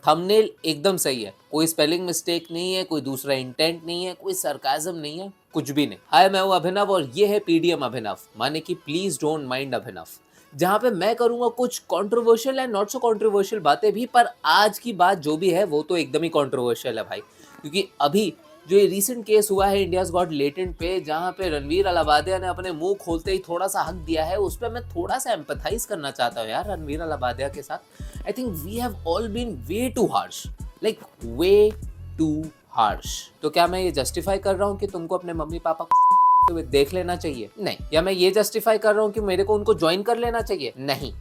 Thumbnail एकदम सही है, कोई स्पेलिंग मिस्टेक नहीं है, कोई दूसरा इंटेंट नहीं है, कोई सरकाज़म नहीं है, कुछ भी नहीं। हाय, मैं हूँ अभिनव और ये है पीडीएम अभिनव, माने कि प्लीज डोंट माइंड अभिनव, जहाँ पे मैं करूँगा कुछ controversial and not so controversial बातें भी, पर आज की बात जो भी है वो तो एकदम ही कंट्रोवर्शियल है भाई। क्योंकि अभी जो ये रीसेंट केस हुआ है इंडियाज गॉट लेटेंट पे, जहाँ पे रणवीर अलाबादिया ने अपने मुंह खोलते ही थोड़ा सा हक दिया है, उस पर मैं थोड़ा सा एम्पथाइज करना चाहता हूँ यार रणवीर अलाबादिया के साथ। I think we have all been way too harsh, like way too harsh. तो क्या मैं ये जस्टिफाई कर रहा हूँ कि तुमको अपने मम्मी पापा को देख लेना चाहिए? नहीं। या मैं ये जस्टिफाई कर रहा हूँ कि मेरे को उनको ज्वाइन कर लेना चाहिए? नहीं,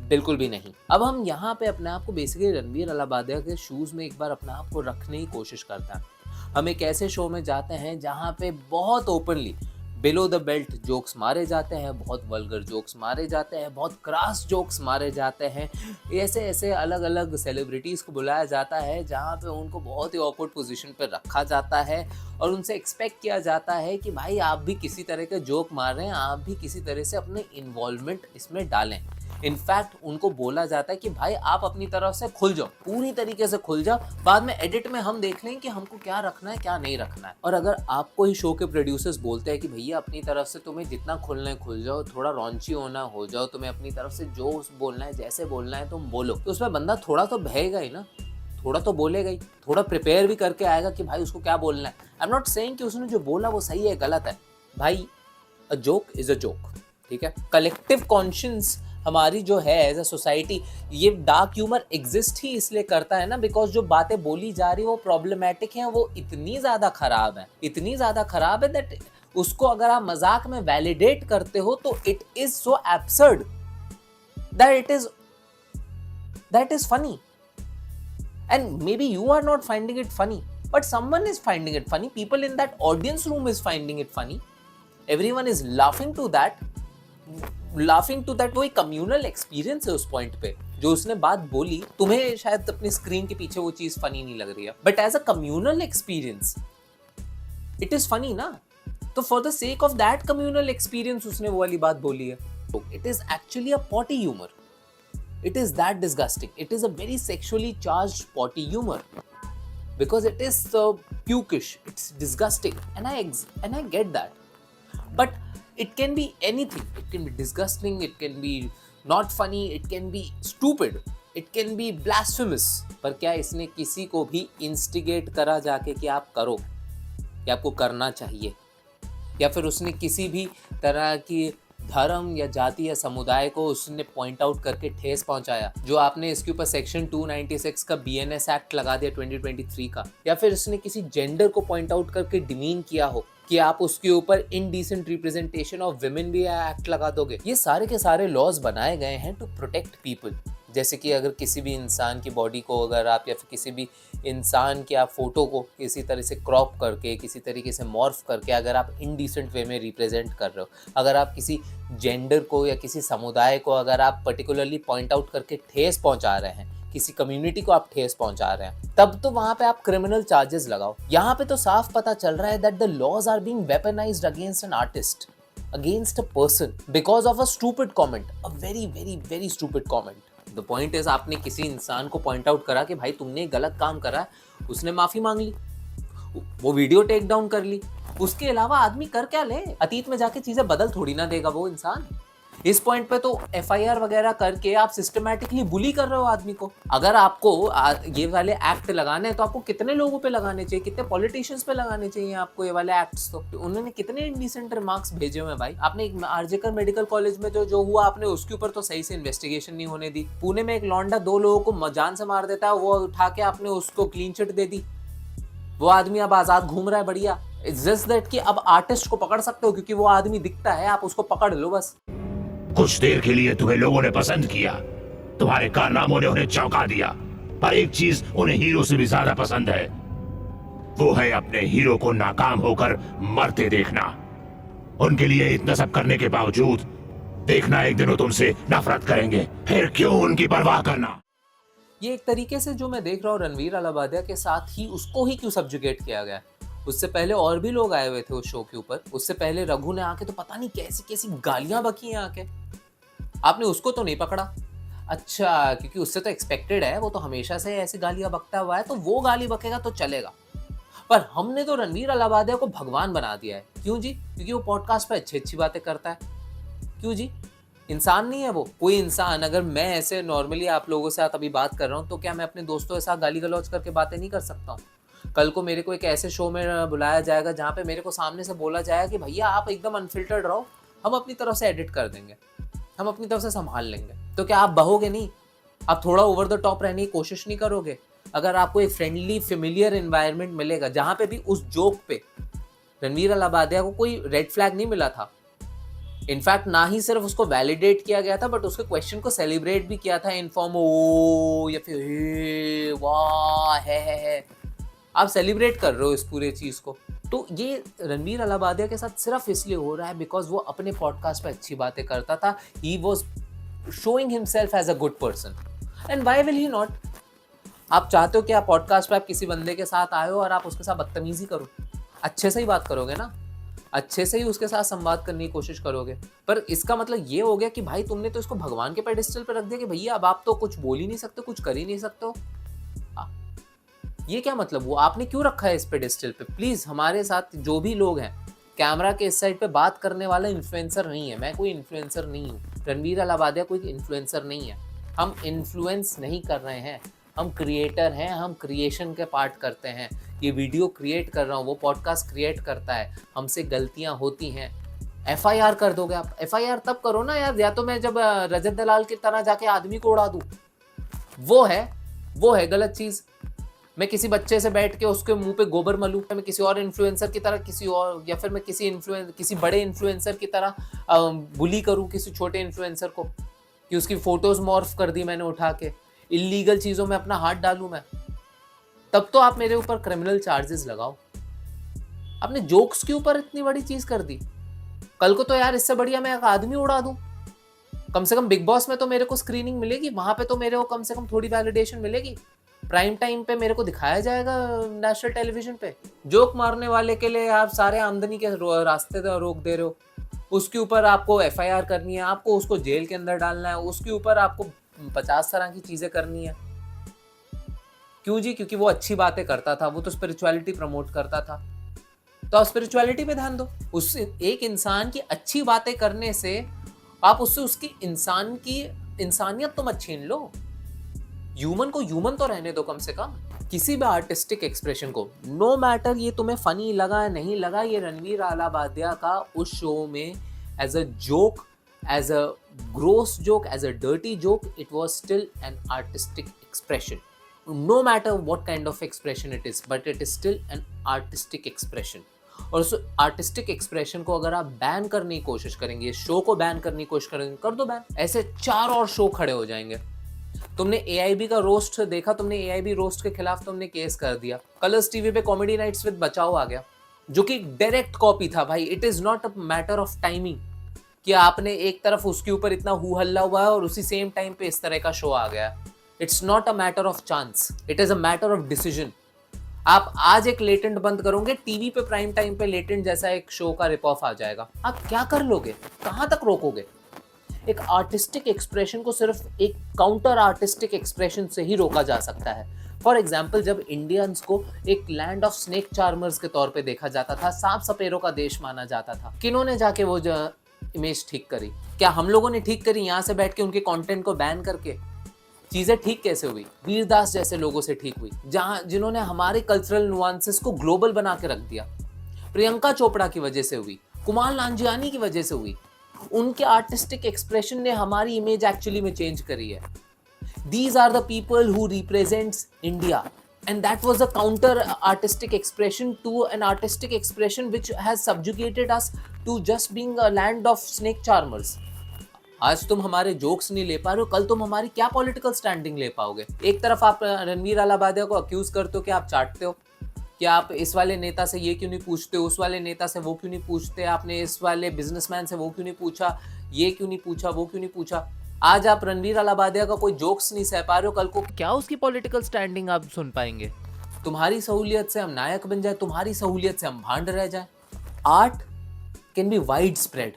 बिल्कुल भी नहीं। अब हम यहाँ पे अपने आप को बेसिकली रणवीर अलाबादिया के शूज में एक बार अपने आप को रखने की कोशिश करता है। हम एक ऐसे शो में जाते हैं जहाँ पे बहुत openly below the belt jokes मारे जाते हैं, बहुत वल्गर जोक्स मारे जाते हैं, बहुत क्रास जोक्स मारे जाते हैं। ऐसे ऐसे अलग अलग सेलिब्रिटीज़ को बुलाया जाता है जहाँ पे उनको बहुत ही ऑकवर्ड पोजीशन पे रखा जाता है और उनसे एक्सपेक्ट किया जाता है कि भाई आप भी किसी तरह के जोक मार रहे हैं, आप भी किसी तरह से अपने इन्वॉल्वमेंट इसमें डालें। इनफैक्ट उनको बोला जाता है कि भाई आप अपनी तरफ से खुल जाओ, पूरी तरीके से खुल जाओ, बाद में एडिट में हम देख लें कि हमको क्या रखना है क्या नहीं रखना है। और अगर आपको ही शो के प्रोड्यूसर्स बोलते हैं कि भैया अपनी तरफ से तुम्हें जितना खुलना है खुल जाओ, थोड़ा रॉन्ची होना हो जाओ, तुम्हें अपनी तरफ से जो बोलना है जैसे बोलना है तुम बोलो, तो उसमें बंदा थोड़ा तो बहेगा ही ना, थोड़ा तो बोलेगा ही, थोड़ा प्रिपेयर भी करके आएगा कि भाई उसको क्या बोलना है। आई एम नॉट सेइंग कि उसने जो बोला वो सही है गलत है भाई, a joke is a joke, ठीक है। कलेक्टिव कॉन्शियंस हमारी जो है एज अ सोसाइटी, ये डार्क ह्यूमर एग्जिस्ट ही इसलिए करता है ना, बिकॉज जो बातें बोली जा रही है वो प्रॉब्लमेटिक हैं, वो इतनी ज़्यादा खराब है, इतनी ज़्यादा खराब है दैट उसको अगर आप मजाक में वैलिडेट करते हो तो it is so absurd that is funny, and maybe you are not finding it funny, but someone is finding it funny. People in that audience room is finding it funny. Everyone is laughing to that. वो एक communal experience है उस point पे। जो उसने बात बोली, तुम्हें शायद अपनी स्क्रीन के पीछे वो चीज फनी नहीं लग रही है, but as a communal experience it is funny ना। तो for the sake of that communal experience उसने वो वाली बात बोली है। It is actually a potty humor. It is that disgusting. It is a very sexually charged potty humor because it is so pukish. It's disgusting, and I get that. But it can be anything. It can be disgusting. It can be not funny. It can be stupid. It can be blasphemous. पर क्या इसने किसी को भी instigate करा जाके कि आप करो, कि आपको करना चाहिए, या फिर उसने किसी भी तरह की धर्म या जाति या समुदाय को उसने पॉइंट आउट करके ठेस पहुंचाया? जो आपने इसके ऊपर सेक्शन 296 का बीएनएस एक्ट लगा दिया 2023 का, या फिर उसने किसी जेंडर को पॉइंट आउट करके डिमीन किया हो कि आप उसके ऊपर इनडिसेंट रिप्रेजेंटेशन ऑफ विमेन भी एक्ट लगा दोगे? ये सारे के सारे लॉज बनाए गए हैं टू प्रोटेक्ट पीपल। जैसे कि अगर किसी भी इंसान की बॉडी को अगर आप, या फिर किसी भी इंसान की आप फोटो को किसी तरह से क्रॉप करके, किसी तरीके से मॉर्फ करके अगर आप इनडिसेंट वे में रिप्रेजेंट कर रहे हो, अगर आप किसी जेंडर को या किसी समुदाय को अगर आप पर्टिकुलरली पॉइंट आउट करके ठेस पहुंचा रहे हैं, किसी कम्युनिटी को आप ठेस पहुंचा रहे हैं, तब तो वहां पे आप क्रिमिनल चार्जेस लगाओ। यहाँ पे तो साफ पता चल रहा है that the laws are being weaponized against an artist, against a person because of a stupid comment, a very very very stupid comment. The point is आपने किसी इंसान को पॉइंट आउट करा कि भाई तुमने गलत काम करा है, उसने माफी मांग ली, वो वीडियो टेक डाउन कर ली, उसके अलावा आदमी कर क्या ले? अतीत में जाके चीजें बदल थोड़ी ना देगा वो इंसान। इस पॉइंट पे तो एफआईआर वगैरह करके आप सिस्टमैटिकली बुली कर रहे हो आदमी को। अगर आपको ये वाले एक्ट लगाने हैं तो आपको कितने लोगों पे लगाने चाहिए, कितने पॉलिटिशियंस पे लगाने चाहिए आपको ये वाले एक्ट्स? तो उन्होंने कितने इंडिसेंट रिमार्क्स भेजे हुए हैं भाई। आपने एक आरजेकर मेडिकल कॉलेज में जो हुआ, आपने उसके ऊपर तो सही से इन्वेस्टिगेशन नहीं होने दी। पुणे में एक लौंडा 2 लोगों को जान से मार देता है, वो उठा के आपने उसको क्लीन चिट दे दी, वो आदमी अब आजाद घूम रहा है, बढ़िया। इट्स जस्ट दैट कि अब आर्टिस्ट को पकड़ सकते हो क्योंकि वो आदमी दिखता है, आप उसको पकड़ लो बस। कुछ देर के लिए तुम्हें लोगों ने पसंद किया, तुम्हारे कारनामों ने उन्हें चौंका दिया, पर एक चीज उन्हें हीरो से भी ज्यादा पसंद है, वो है अपने हीरो को नाकाम होकर मरते देखना। उनके लिए इतना सब करने के बावजूद देखना एक दिन वो तुमसे नफरत करेंगे, फिर क्यों उनकी परवाह करना। ये एक तरीके से जो मैं देख रहा हूँ रणवीर अलाबादिया के साथ ही, उसको ही क्यों सब्जुगेट किया गया। उससे पहले और भी लोग आए हुए थे उस शो के ऊपर, उससे पहले रघु ने आके तो पता नहीं कैसी कैसी गालियां बकी हैं आके, आपने उसको तो नहीं पकड़ा। अच्छा, क्योंकि उससे तो एक्सपेक्टेड है, वो तो हमेशा से ऐसी गालियाँ बकता हुआ है, तो वो गाली बकेगा तो चलेगा। पर हमने तो रणवीर अलाहाबादिया को भगवान बना दिया है। क्यों जी? क्योंकि वो पॉडकास्ट पे अच्छी-अच्छी बातें करता है। क्यों जी? इंसान नहीं है वो? कोई इंसान, अगर मैं ऐसे नॉर्मली आप लोगों के साथ अभी बात कर रहा हूँ, तो क्या मैं अपने दोस्तों के साथ गाली-गलौज करके बातें नहीं कर सकता हूँ? कल को मेरे को एक ऐसे शो में बुलाया जाएगा जहाँ पे मेरे को सामने से बोला जाएगा कि भैया आप एकदम अनफ़िल्टर्ड रहो, हम अपनी तरफ से एडिट कर देंगे। हम अपनी तरफ से सँभाल लेंगे। तो क्या आप बहोगे नहीं? आप थोड़ा ओवर द टॉप रहने की कोशिश नहीं करोगे? अगर आपको एक फ्रेंडली फ़ैमिलियर एनवायरनमेंट मिलेगा जहाँ पे भी उस जोक पे रणवीर अलाहाबादिया को कोई रेड फ्लैग नहीं मिला था। इनफैक्ट ना ही सिर्फ उसको वैलिडेट किया गया था, बट उसके क्वेश्चन को सेलिब्रेट भी किया था इन फॉर्म ओ या फिर हे वाह है। आप सेलिब्रेट कर रहे हो इस पूरे चीज को। तो ये रणवीर अलाहाबादिया के साथ सिर्फ इसलिए हो रहा है बिकॉज वो अपने पॉडकास्ट पे अच्छी बातें करता था। He was showing himself as a good person and why will he not. आप चाहते हो कि आप पॉडकास्ट पे आप किसी बंदे के साथ आए हो और आप उसके साथ बदतमीजी करो? अच्छे से ही बात करोगे ना, अच्छे से ही उसके साथ संवाद करने की कोशिश करोगे। पर इसका मतलब ये हो गया कि भाई तुमने तो इसको भगवान के पेडिस्टल पे रख दिया कि भैया अब आप तो कुछ बोल ही नहीं सकते, कुछ कर ही नहीं सकते हो। ये क्या मतलब हुआ? आपने क्यों रखा है इस पेडिस्टल पे? प्लीज हमारे साथ जो भी लोग हैं, कैमरा के इस साइड पे बात करने वाला इन्फ्लुएंसर नहीं है। मैं कोई इन्फ्लुएंसर नहीं हूँ, रणवीर अलाहाबादिया कोई इन्फ्लुएंसर नहीं है। हम इन्फ्लुएंस नहीं कर रहे हैं, हम क्रिएटर हैं, हम क्रिएशन के पार्ट करते हैं। ये वीडियो क्रिएट कर रहा हूँ, वो पॉडकास्ट क्रिएट करता है, हमसे गलतियाँ होती हैं। FIR कर दोगे आप? FIR तब करो ना यार, या तो मैं जब रजत दलाल की तरह जाके आदमी को उड़ा दूँ, वो है गलत चीज़। मैं किसी बच्चे से बैठ के उसके मुंह पे गोबर मलूं, मैं किसी और इन्फ्लुएंसर की तरह किसी और, या फिर मैं किसी बड़े इन्फ्लुएंसर की तरह बुली करूं किसी छोटे इन्फ्लुएंसर को कि उसकी फोटोज मॉर्फ कर दी मैंने उठा के, इलीगल चीज़ों में अपना हाथ डालूं मैं? तब तो आप मेरे ऊपर क्रिमिनल चार्जेस लगाओ। आपने जोक्स के ऊपर इतनी बड़ी चीज़ कर दी। कल को तो यार इससे बढ़िया मैं एक आदमी उड़ा दूं। कम से कम बिग बॉस में तो मेरे को स्क्रीनिंग मिलेगी, वहां पे तो मेरे को कम से कम थोड़ी वैलिडेशन मिलेगी। प्राइम टाइम पे मेरे को दिखाया जाएगा नेशनल टेलीविजन पे। जोक मारने वाले के लिए आप सारे आमदनी के रास्ते रोक दे रहे हो। उसके ऊपर आपको FIR करनी है, आपको उसको जेल के अंदर डालना है, उसके ऊपर आपको 50 तरह की चीजें करनी है। क्यों जी? क्योंकि वो अच्छी बातें करता था, वो तो स्पिरिचुअलिटी प्रमोट करता था। तो आप स्पिरिचुअलिटी पे ध्यान दो। उस एक इंसान की अच्छी बातें करने से आप उससे उसकी इंसानियत तो मत छीन लो। ह्यूमन को ह्यूमन तो रहने दो कम से कम। किसी भी आर्टिस्टिक एक्सप्रेशन को, नो मैटर ये तुम्हें फनी लगा या नहीं लगा, ये रणवीर अलाहाबादिया का उस शो में as a joke, as a gross joke, as a dirty joke, it was still an artistic expression. No matter what kind of expression it is, but it is still an artistic expression. और उस artistic expression को अगर आप ban करने की कोशिश करेंगे, show को बैन करने की कोशिश करेंगे, कर दो बैन। ऐसे 4 और शो खड़े हो जाएंगे। तुमने AIB का रोस्ट देखा, तुमने AIB रोस्ट के खिलाफ तुमने केस कर दिया। कलर्स टीवी पे कॉमेडी नाइट्स विद बचाओ आ गया, जो कि डायरेक्ट कॉपी था भाई। It is not a matter of timing कि आपने एक तरफ उसके ऊपर इतना हु हल्ला हुआ है और उसी सेम टाइम पे इस तरह का शो आ गया। It's not a matter of chance, it is a matter of decision. आप आज एक लेटेंट बंद करोगे, टीवी पे प्राइम टाइम पे लेटेंट जैसा एक शो का रिप ऑफ आ जाएगा। आप क्या कर लोगे? कहां तक रोकोगे? एक आर्टिस्टिक एक्सप्रेशन को सिर्फ एक काउंटर आर्टिस्टिक एक्सप्रेशन से ही रोका जा सकता है। फॉर एग्जाम्पल, जब इंडियंस को एक लैंड ऑफ स्नेक चार्मर्स के तौर पे देखा जाता था, सांप सपेरों का देश माना जाता था, किन्होंने जाके वो इमेज ठीक करी? क्या हम लोगों ने ठीक करी? यहाँ से बैठ के उनके कंटेंट को बैन करके चीजें ठीक कैसे हुई? वीरदास जैसे लोगों से ठीक हुई, जिन्होंने हमारे कल्चरल नुआंसेस को ग्लोबल बना के रख दिया। प्रियंका चोपड़ा की वजह से हुई, कुमार लांजियानी की वजह से हुई। उनके आर्टिस्टिक एक्सप्रेशन ने हमारी इमेज एक्चुअली में चेंज करी है। These are the people who represents India, and that was a counter artistic expression to an artistic expression which has subjugated us to just being a land of snake charmers. आज तुम हमारे jokes नहीं ले पा रहे हो, कल तुम हमारी क्या पॉलिटिकल स्टैंडिंग ले पाओगे? एक तरफ आप रणवीर अलाहाबादिया को अक्यूज करते हो कि आप चाटते हो, कि आप इस वाले नेता से ये क्यों नहीं पूछते, उस वाले नेता से वो क्यों नहीं पूछते, आपने इस वाले बिजनेसमैन से वो क्यों नहीं पूछा, ये क्यों नहीं पूछा, वो क्यों नहीं पूछा। आज आप रणवीर अलाहाबादिया का कोई जोक्स नहीं सह पा रहे हो, कल को क्या उसकी पॉलिटिकल स्टैंडिंग आप सुन पाएंगे? तुम्हारी सहूलियत से हम नायक बन जाए, तुम्हारी सहूलियत से हम भांड रह जाए। Art can be wide spread,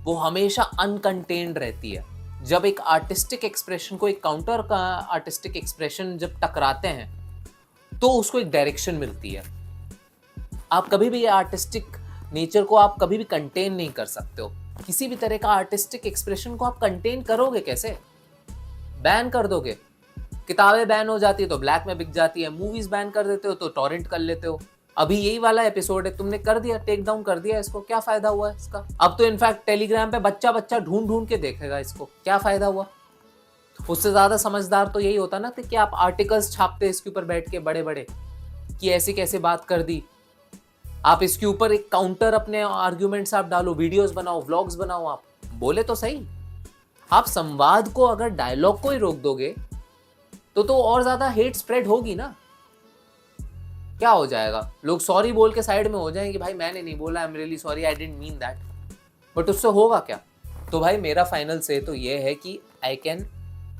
वो हमेशा अनकंटेन्ड रहती है। जब एक आर्टिस्टिक एक्सप्रेशन को एक काउंटर का आर्टिस्टिक एक्सप्रेशन जब टकराते हैं तो उसको एक डायरेक्शन मिलती है। आप कभी भी आर्टिस्टिक नेचर को आप कभी भी कंटेन नहीं कर सकते हो। किसी भी तरह का आर्टिस्टिक एक्सप्रेशन को आप कंटेन करोगे कैसे? बैन कर दोगे। किताबें बैन हो जाती है तो ब्लैक में बिक जाती है, मूवीज बैन कर देते हो तो टॉरेंट कर लेते हो। अभी यही वाला एपिसोड है, तुमने कर दिया, टेक डाउन कर दिया इसको, क्या फायदा हुआ इसका? अब तो इनफैक्ट टेलीग्राम पे बच्चा बच्चा ढूंढ ढूंढ के देखेगा इसको, क्या फायदा हुआ? उससे ज्यादा समझदार तो यही होता ना कि आप आर्टिकल्स छापते इसके ऊपर बैठ के बड़े बड़े कि ऐसी कैसे बात कर दी। आप इसके ऊपर एक काउंटर अपने आर्ग्यूमेंट्स आप डालो, वीडियोस बनाओ, व्लॉग्स बनाओ, आप बोले तो सही। आप संवाद को अगर डायलॉग को ही रोक दोगे तो और ज्यादा हेट स्प्रेड होगी ना। क्या हो जाएगा? लोग सॉरी बोल के साइड में हो जाएंगे कि भाई मैंने नहीं बोला, I am really sorry, I didn't mean that. But उससे होगा क्या? तो भाई मेरा फाइनल से तो ये है कि I can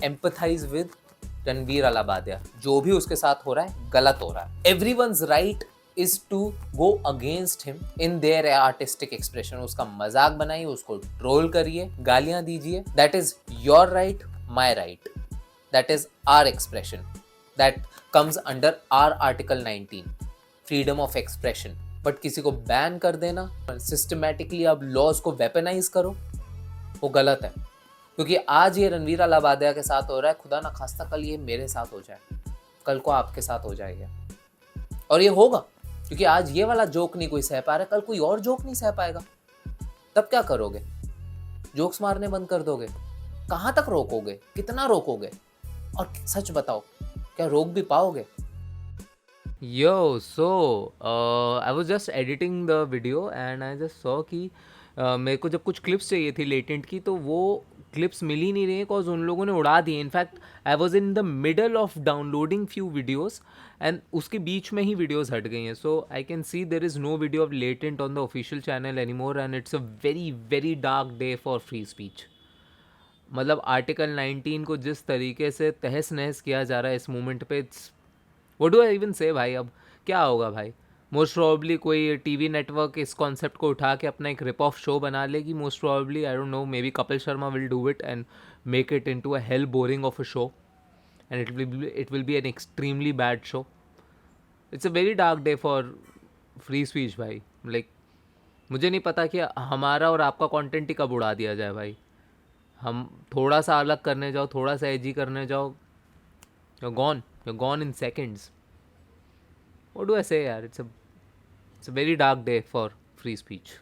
empathize with Ranveer Allahbadia. जो भी उसके साथ हो रहा है गलत हो रहा है। Everyone's right is to go against him in their artistic expression. उसका मजाक बनाइए, उसको ट्रोल करिए, गालियां दीजिए, that is your right, my right, that is our expression, that comes under our article 19 freedom of expression। But किसी को ban कर देना, सिस्टमैटिकली अब लॉज को वेपनाइज करो, वो गलत है। क्योंकि आज ये रणवीर अलाबादिया के साथ हो रहा है, खुदा ना खास्ता कल ये मेरे साथ हो जाए, कल को आपके साथ हो जाएगा। और ये होगा क्योंकि आज ये वाला जोक नहीं कोई सह पा रहा, कल कोई और जोक नहीं सह पाएगा। तब क्या करोगे? जोक्स मारने बंद कर दोगे? कहाँ तक रोकोगे? कितना रोकोगे? और सच बताओ, क्या रोक भी पाओगे? Yo, so I was just editing the video and I just saw कि मेरे को जब कुछ क्लिप्स चाहिए थी लेटेंट की, तो वो क्लिप्स मिल ही नहीं रही बिकॉज उन लोगों ने उड़ा दिए। In fact I was in the middle of downloading few videos and उसके बीच में ही वीडियोज़ हट गई हैं। So I can see there is no video of Latent on the official channel any more and it's a very very dark day for free speech. मतलब article 19 को जिस तरीके से तहस नहस किया जा रहा है इस मोमेंट पे, it's what do I even से भाई। अब क्या होगा भाई? मोस्ट प्रोबेबली कोई टीवी नेटवर्क इस कॉन्सेप्ट को उठा के अपना एक रिप ऑफ शो बना लेगी। Most probably, I don't know, may be Kapil Sharma will do it and make it into a hello borrowing of a show and it will be an extremely bad show. It's a very dark day for free speech भाई। Like मुझे नहीं पता कि हमारा और आपका content ही कब उड़ा दिया जाए भाई। हम थोड़ा सा अलग करने जाओ, थोड़ा सा एजी करने जाओ, you're gone in seconds. What do I say yaar? It's a very dark day for free speech.